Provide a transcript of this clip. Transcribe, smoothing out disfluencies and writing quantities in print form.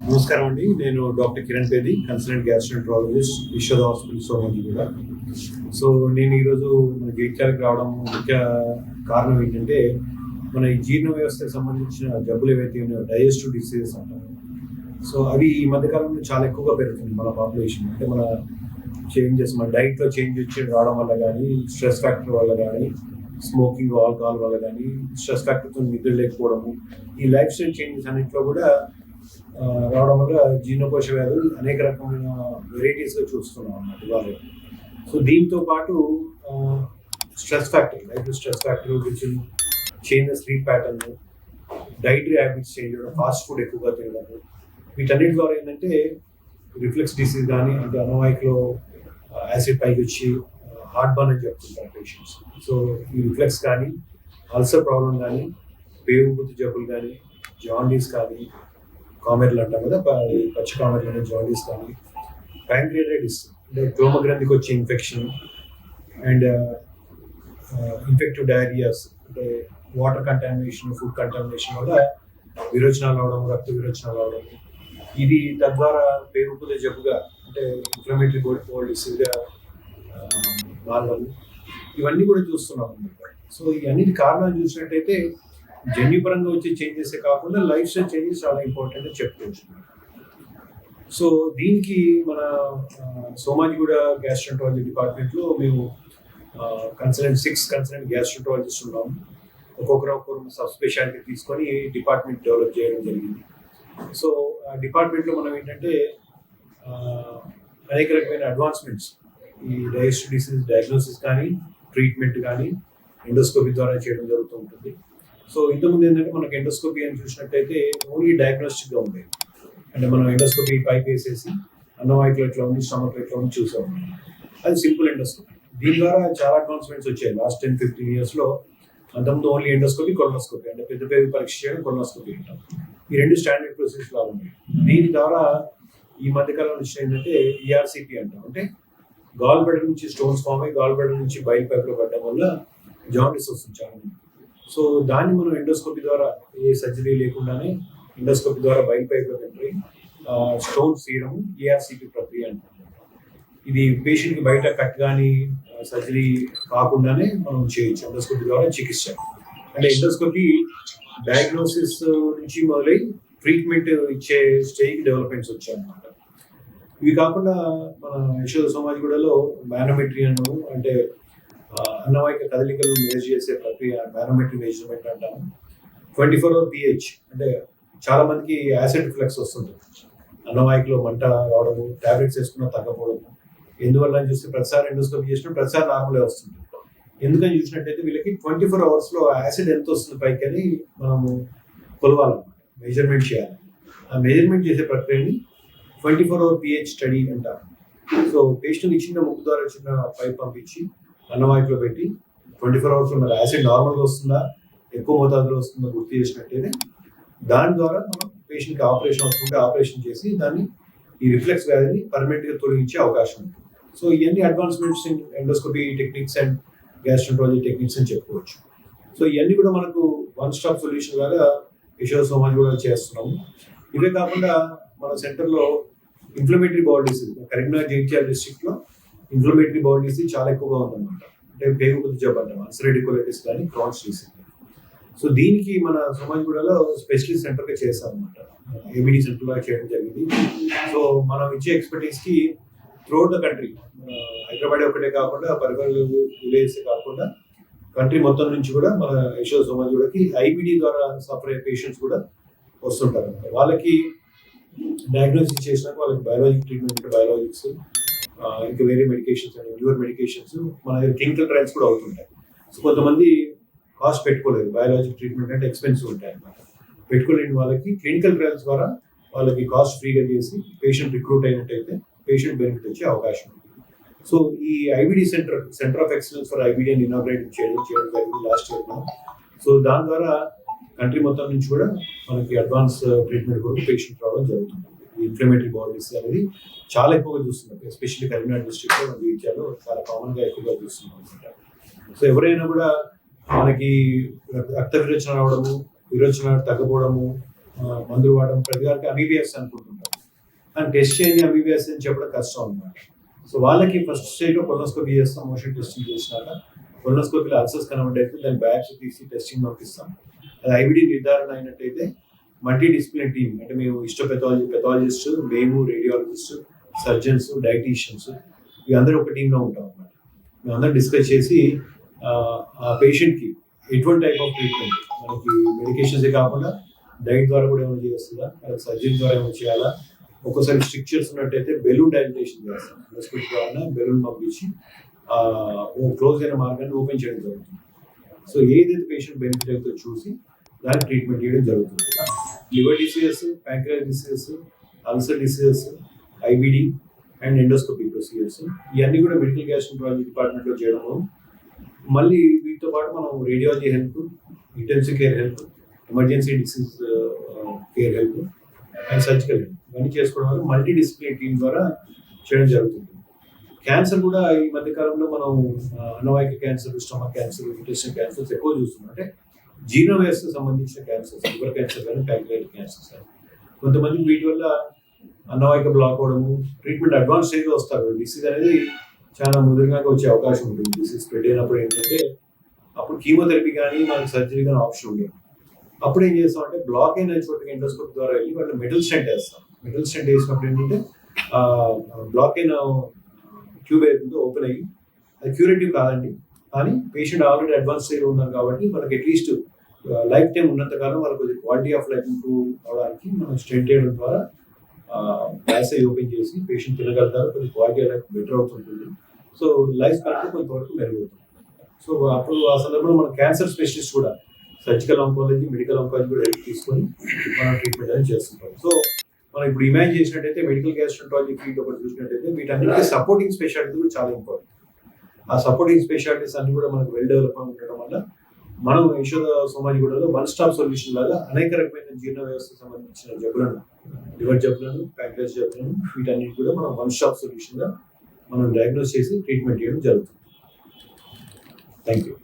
నమస్కారం అండి. నేను doctor Kiran Pedi, consultant gastroenterologist, Yashoda hospital Somaji కూడా. సో నేను ఈరోజు మన జైత్యాలకు రావడం ముఖ్య కారణం ఏంటంటే, మన ఈ జీర్ణ వ్యవస్థకు సంబంధించిన జబ్బులు ఏవైతే ఉన్నాయో డైజెస్టివ్ డిసీజెస్ అంటారు. సో అవి ఈ మధ్యకాలంలో చాలా ఎక్కువగా పెరుగుతుంది మన పాపులేషన్. అంటే మన చేంజెస్, మన డైట్లో చేంజ్ వచ్చి రావడం వల్ల కానీ, స్ట్రెస్ ఫ్యాక్టర్ వల్ల కానీ, స్మోకింగ్, ఆల్కహాల్ వల్ల కానీ, స్ట్రెస్ ఫ్యాక్టర్తో నిద్ర లేకపోవడము, ఈ లైఫ్ స్టైల్ చేంజెస్ అన్నింటిలో కూడా రావడం వల్ల జీర్ణకోశ వ్యాధులు అనేక రకమైన వెరైటీస్గా చూస్తున్నాం అన్నమాట ఇవాళ. సో దీంతో పాటు stress factor, life stress factor which change sleep pattern, dietary habits change అవ్వడం, ఫాస్ట్ ఫుడ్ ఎక్కువగా తినడం, వీటన్నిటి ద్వారా ఏంటంటే రిఫ్లెక్స్ డిసీజ్ కానీ, అంటే అన్నవాయికలో యాసిడ్ పైకి వచ్చి హార్ట్ బర్న్ అని చెప్తుంటారు పేషెంట్స్. సో ఈ రిఫ్లెక్స్ కానీ, అల్సర్ ప్రాబ్లం కానీ, పేగుబుద్ధి జబ్బులు కానీ, జాండీస్ కానీ, కామెర్లు అంటాం కదా, పచ్చి కామెర్లు అనే జాండీస్ కానీ, ప్యాంక్రియాటైటిస్ అంటే క్లోమగ్రంథికి వచ్చే ఇన్ఫెక్షన్, అండ్ ఇన్ఫెక్టివ్ డయేరియాస్ అంటే వాటర్ కంటామినేషన్, ఫుడ్ కంటామినేషన్ వల్ల విరోచనాలు అవడం, రక్త విరోచనాలు అవడం, ఇది తద్వారా పేగుబుద్ధి జబ్బుగా అంటే ఇన్ఫ్లమేటరీ బౌల్ డిసీజ్గా మారడం, ఇవన్నీ కూడా చూస్తున్నాం అన్నమాట. సో ఈ అన్నిటి కారణాలు చూసినట్టయితే జన్యుపరంగా వచ్చే చేంజెస్ కాకుండా లైఫ్ స్టైల్ చేంజెస్ చాలా ఇంపార్టెంట్ అని చెప్పుకోవచ్చు. సో దీనికి మన సోమాజిగూడ గ్యాస్ట్రోఎంట్రాలజీ డిపార్ట్మెంట్లో మేము సిక్స్ కన్సల్టెంట్ గ్యాస్ట్రోఎంట్రాలజిస్ట్ ఉన్నాము. ఒక్కొక్కరు సబ్ స్పెషాలిటీ తీసుకొని డిపార్ట్మెంట్ డెవలప్ చేయడం జరిగింది. సో ఆ డిపార్ట్మెంట్లో మనం ఏంటంటే అనేక రకమైన అడ్వాన్స్మెంట్స్ ఈ డైజెస్టివ్ డిసీజ్ డయాగ్నోసిస్ కానీ, ట్రీట్మెంట్ కానీ ఎండోస్కోపీ ద్వారా చేయడం జరుగుతూ ఉంటుంది. సో ఇంతకుముందు ఏంటంటే మనకు ఎండోస్కోపీ అని చూసినట్టయితే ఓన్లీ డయాగ్నోస్టిక్గా ఉండేది. అంటే మనం ఎండోస్కోపీ పైప్ వేసేసి అన్నవాయికలో ఎట్లా ఉంది, స్టమక్ ఎట్లా ఉంది చూసాం. అది సింపుల్ ఎండోస్కోపీ. దీని ద్వారా చాలా అడ్వాన్స్మెంట్స్ వచ్చాయి లాస్ట్ 10-15 yearsలో. అంతకుముందు ఓన్లీ ఎండోస్కోపీ, కొలనోస్కోపీ అంటే పెద్ద పేరు పరీక్ష చేయడం కొలనోస్కోపీ అంటాం. ఈ రెండు స్టాండర్డ్ ప్రొసీజర్స్ లా ఉన్నాయి. దీని ద్వారా ఈ మధ్యకాలంలో వచ్చిన ఏంటంటే ఈఆర్సిపి అంటాం. అంటే గాల్ బ్లాడర్ నుంచి స్టోన్స్ ఫామ్ అయ్యి గాల్ బ్లాడర్ నుంచి బైల్ పైప్లో పడడం వల్ల జాండీస్ వస్తుంది చాలా. సో దాన్ని మనం ఎండోస్కోపీ ద్వారా ఏ సర్జరీ లేకుండానే ఎండోస్కోపీ ద్వారా బైల్ పైప్లో ఎంట్రీ స్టోన్స్ తీయడం ఈఆర్సిపి ప్రక్రియ అంటాం. ఇది పేషెంట్కి బయట కట్ కానీ సర్జరీ కాకుండానే మనం చేయొచ్చు ఎండోస్కోపీ ద్వారా చికిత్స. అంటే ఎండోస్కోపీ డయాగ్నోసిస్ నుంచి మొదలై ట్రీట్మెంట్ ఇచ్చే స్టేజ్ డెవలప్మెంట్స్ వచ్చాయన్నమాట. ఇవి కాకుండా మన యశోద సోమాజిగూడలో మానోమెట్రీ అంటే అన్నవాహిక కదలికలు మెజర్ చేసే ప్రక్రియ మానోమెట్రీ మెజర్మెంట్ అంటాము. 24 hour pH అంటే చాలా మందికి యాసిడ్ రిఫ్లెక్స్ వస్తుంది, అన్నవాహికలో మంట రావడము, టాబ్లెట్స్ వేసుకున్నా తగ్గపోవడము. ఎందువల్ల అని చూస్తే ప్రతిసారి ఎండోస్కోపీ చేసినా ప్రతిసారి నార్మలే వస్తుంది. ఎందుకని చూసినట్టయితే వీళ్ళకి 24 hours యాసిడ్ ఎంత వస్తుంది పైకి అని మనము కొలవాలన్నమాట, మెజర్మెంట్ చేయాలి. ఆ మెజర్మెంట్ చేసే ప్రక్రియని 24 hour pH స్టడీ అంటారు. సో పేషెంట్కి చిన్న ముక్కు ద్వారా చిన్న పైప్ పంపించి అన్నవాయికలో పెట్టి 24 hours మన యాసిడ్ నార్మల్గా వస్తుందా, ఎక్కువ మోతాదులో వస్తుందా గుర్తు చేసినట్టయితే దాని ద్వారా మనం పేషెంట్కి ఆపరేషన్ వస్తుంటే ఆపరేషన్ చేసి దాన్ని ఈ రిఫ్లెక్స్ వ్యాధిని పర్మనెంట్గా తొలగించే అవకాశం ఉంటుంది. సో ఇవన్నీ advancements in endoscopy techniques and gastroenterology techniques అని చెప్పుకోవచ్చు. సో ఇవన్నీ కూడా మనకు వన్ స్టాప్ సొల్యూషన్ లాగా యశోద సోమాజిగూడ చేస్తున్నాము. ఇవే కాకుండా మన సెంటర్లో inflammatory bowl disease, Karimnagar Jagtial డిస్ట్రిక్ట్లో ఇన్ఫ్లమేటరీ బౌల్ డిసీజ్ చాలా ఎక్కువగా ఉందన్నమాట. అంటే పేగుబుద్ధి జబ్బు అంటాం, అల్సరేటివ్ కొలైటిస్ కానీ, క్రాన్స్ డిసీజ్. సో దీనికి మన సోమాజిగూడలో స్పెషలిస్ట్ సెంటర్గా చేస్తాం అనమాట, ఏబిడి సెంటర్లో చేయడం జరిగింది. సో మనం ఇచ్చే ఎక్స్పర్టీస్కి త్రూఅవుట్ ద కంట్రీ, హైదరాబాద్ ఒకటే కాకుండా పరిఫెరల్ విలేజెస్ కాకుండా కంట్రీ మొత్తం నుంచి కూడా మన యశోద సోమాజిగూడకి ఐబిడి ద్వారా సఫర్ అయ్యే పేషెంట్స్ కూడా వస్తుంటారు అనమాట. వాళ్ళకి డయాగ్నోసిస్ చేసినాక వాళ్ళకి బయాలజిక్ ట్రీట్మెంట్, బయాలజిక్స్, ఇంకా వేరే మెడికేషన్స్ అండ్ న్యూర్ మెడికేషన్స్, మన దగ్గర క్లినికల్ ట్రయల్స్ కూడా అవుతుంటాయి. సో కొంతమంది కాస్ట్ పెట్టుకోలేదు, బయాలజిక్ ట్రీట్మెంట్ అంటే ఎక్స్పెన్సివ్ ఉంటాయి అన్నమాట. పెట్టుకోలేని వాళ్ళకి క్లినికల్ ట్రయల్స్ ద్వారా వాళ్ళకి కాస్ట్ ఫ్రీగా చేసి పేషెంట్ రిక్రూట్ అయినట్టయితే పేషెంట్ బెనిఫిట్ వచ్చే అవకాశం ఉంది. సో ఈ IBD centre of excellence for IBD అని ఇనాగ్రేట్ చేయడం జరిగింది లాస్ట్ ఇయర్. సో దాని ద్వారా కంట్రీ మొత్తం నుంచి కూడా మనకి అడ్వాన్స్ ట్రీట్మెంట్ కూడా పేషెంట్ రావడం జరుగుతుంది. ఈ ఇన్ఫ్లమేటరీ బౌల్ డిసీజ్ అనేది చాలా ఎక్కువగా చూస్తున్నాం, ఎస్పెషల్లీ కరీంనగర్ డిస్ట్రిక్ట్లో, మన జగిత్యాలలో చాలా కామన్గా ఎక్కువగా చూస్తున్నాం అనమాట. సో ఎవరైనా కూడా మనకి రక్త విరోచన రావడము, విరోచన తగ్గపోవడము, మందులు వాడడం, ప్రతి గారికి అమీబియాస్ అనుకుంటుంటారు. అని టెస్ట్ చేయండి ఎంబీబీఎస్ అని చెప్పడం కష్టం అనమాట. సో వాళ్ళకి ఫస్ట్ స్టేజ్లో కొలనోస్కోపీ చేస్తాం, మోషన్ టెస్టింగ్ చేసినాక కొలనోస్కోపీలో అల్సర్స్ కనబడైతే దాన్ని బ్యాగ్స్ తీసి టెస్టింగ్ పంపిస్తాం. అది ఐబిడి నిర్ధారణ అయినట్టయితే మల్టీ డిసిప్లిన్ టీమ్, అంటే మేము పెథాలజిస్ట్, మేము రేడియాలజిస్ట్, సర్జన్స్, డైటీషియన్స్ అందరూ ఒక టీంలో ఉంటాం అన్నమాట. మేము అందరం డిస్కస్ చేసి ఆ పేషెంట్కి ఎటువంటి టైప్ ఆఫ్ ట్రీట్మెంట్, మనకి మెడికేషన్సే కాకుండా డైట్ ద్వారా కూడా ఏమైనా చేస్తుందా, సర్జరీ ద్వారా ఏమైనా చేయాలా, ఒక్కోసారి స్ట్రిక్చర్స్ ఉన్నట్టయితే బెలూన్ డైలిటేషన్ చేస్తాం, హాస్పిటల్ ద్వారా బెలూన్ పంపించి క్లోజ్ అయిన మార్గాన్ని ఓపెన్ చేయడం జరుగుతుంది. సో ఏదైతే పేషెంట్ బెనిఫిట్ అవుతుందో చూసి దానికి ట్రీట్మెంట్ చేయడం జరుగుతుంది. Liver diseases, pancreas diseases, ulcer diseases, IBD and endoscopy procedures ఇవన్నీ కూడా మెడికల్ గ్యాస్ట్రాంట్రాలజీ డిపార్ట్మెంట్లో చేయడము. మళ్ళీ వీటితో పాటు మనం radiology health, intensive care health, emergency disease care health and surgical health ఇవన్నీ చేసుకోవడం వల్ల మల్టీ డిసిప్లిన్ టీమ్ ద్వారా చేయడం జరుగుతుంది. క్యాన్సర్ కూడా ఈ మధ్య కాలంలో మనం అన్నవాహిక cancer, stomach cancer, intestine cancers ఎక్కువ చూస్తున్నాం. అంటే జీర్ణ వ్యవస్థకు సంబంధించిన క్యాన్సర్స్, లివర్ క్యాన్సర్ కానీ ప్యాంక్రియాటిక్ క్యాన్సర్స్ కానీ. కొంతమంది వీటి వల్ల అన్నవాహిక బ్లాక్ అవడము, ట్రీట్మెంట్ అడ్వాన్స్ స్టేజ్లో వస్తారు. డిసీజ్ అనేది చాలా ముదిరిగా వచ్చే అవకాశం ఉంటుంది. డిసీజ్ స్ప్రెడ్ అయినప్పుడు ఏంటంటే అప్పుడు కీమోథెరపీ కానీ మనకి సర్జరీ కానీ ఆప్షన్ ఉండేది. అప్పుడు ఏం చేస్తాం అంటే బ్లాక్ అయిన చోటుకి ఎండోస్కోపీ ద్వారా వెళ్ళి వాళ్ళు మెటల్ స్టెంట్ వేస్తాం. మెటల్ స్టెంట్ వేసినప్పుడు ఏంటంటే బ్లాక్ అయిన ట్యూబ్ అవుతుందో ఓపెన్ అయ్యి అది క్యూరేటివ్ కాదండి, కానీ పేషెంట్ ఆల్రెడీ అడ్వాన్స్ స్టేజ్ ఉన్నారు కాబట్టి మనకి అట్లీస్ట్ లైఫ్ టైం ఉన్నంతకాలం వాళ్ళకి కొద్దిగా క్వాలిటీ ఆఫ్ లైఫ్ ఇంప్రూవ్ అవడానికి మనం స్టెంట్ వేయడం ద్వారా ప్యాసేజ్ ఓపెన్ చేసి పేషెంట్ తినగలుగుతారు, కొద్దిగా క్వాలిటీ ఆఫ్ లైఫ్ బెటర్ అవుతుంటుంది. సో లైఫ్ స్పాన్ కొంతవరకు మెరుగుతుంది. సో అప్పుడు ఆ సందర్భంలో మన క్యాన్సర్ స్పెషలిస్ట్ కూడా సర్జికల్ ఆంకాలజీ, మెడికల్ ఆంకాలజీ కూడా హెల్ప్ తీసుకొని మనం ట్రీట్మెంట్ అనేది చేస్తుంటాం. సో మనం ఇప్పుడు ఇమాజిన్ చేసినట్టయితే మెడికల్ గ్యాస్ట్రాంట్రాలజీ ఫీల్డ్ ఒకటి చూసినట్టయితే వీటన్నిటికీ సపోర్టింగ్ స్పెషాలిటీ కూడా చాలా ఇంపార్టెంట్. ఆ సపోర్టింగ్ స్పెషాలిటీస్ అన్ని కూడా మనకు వెల్ డెవలప్మెంట్ ఉండడం వల్ల మనం యశోద సోమాజిగూడలో వన్ స్టాప్ సొల్యూషన్ లాగా అనేక రకమైన జీర్ణ వ్యవస్థకు సంబంధించిన జబ్బులను, లివర్ జబ్బులను, ప్యాంక్రియాస్ జబ్బులను వీటన్నిటి కూడా మనం వన్ స్టాప్ సొల్యూషన్గా మనం డయాగ్నోస్ చేసి ట్రీట్మెంట్ చేయడం జరుగుతుంది. Thank you.